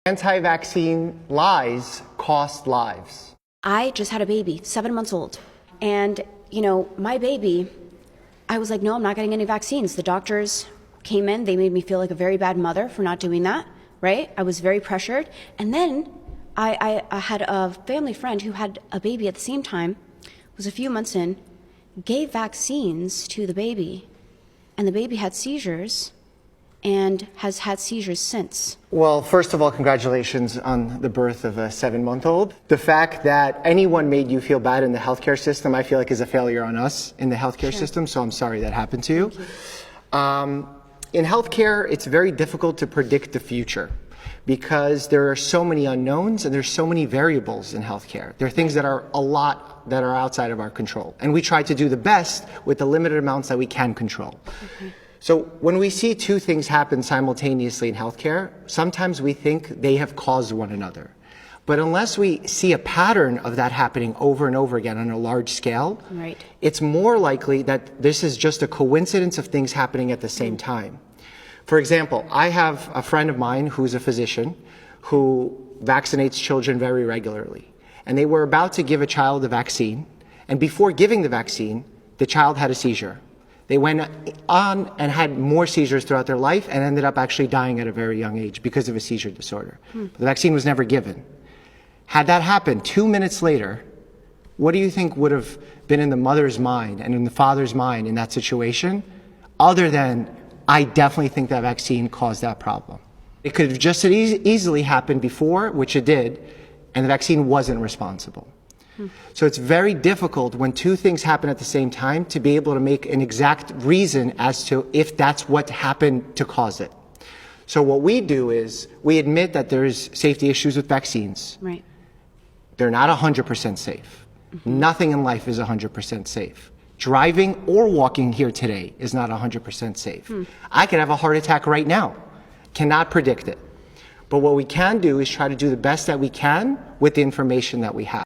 Anti-vaccine lies cost lives. I just had a baby, 7 months old. And, my baby, I was like, no, I'm not getting any vaccines. The doctors came in, they made me feel like a very bad mother for not doing that, right? I was very pressured. And then I had a family friend who had a baby at the same time, was a few months in, gave vaccines to the baby, and the baby had seizures and has had seizures since. Well, first of all, congratulations on the birth of a 7-month-old. The fact that anyone made you feel bad in the healthcare system, I feel like is a failure on us in the healthcare system, so I'm sorry that happened to you. In healthcare, it's very difficult to predict the future because there are so many unknowns and there's so many variables in healthcare. There are things that are that are outside of our control, and we try to do the best with the limited amounts that we can control. So when we see two things happen simultaneously in healthcare, sometimes we think they have caused one another. But unless we see a pattern of that happening over and over again on a large scale, right, it's more likely that this is just a coincidence of things happening at the same time. For example, I have a friend of mine who's a physician who vaccinates children very regularly. And they were about to give a child the vaccine, and before giving the vaccine, the child had a seizure. They went on and had more seizures throughout their life and ended up actually dying at a very young age because of a seizure disorder. The vaccine was never given. Had that happened 2 minutes later, what do you think would have been in the mother's mind and in the father's mind in that situation, other than, I definitely think that vaccine caused that problem? It could have just as easily happened before, which it did, and the vaccine wasn't responsible. So it's very difficult when two things happen at the same time to be able to make an exact reason as to if that's what happened to cause it. So what we do is we admit that there's safety issues with vaccines. Right. They're not 100% safe. Nothing in life is 100% safe. Driving or walking here today is not 100% safe. I could have a heart attack right now. Cannot predict it. But what we can do is try to do the best that we can with the information that we have.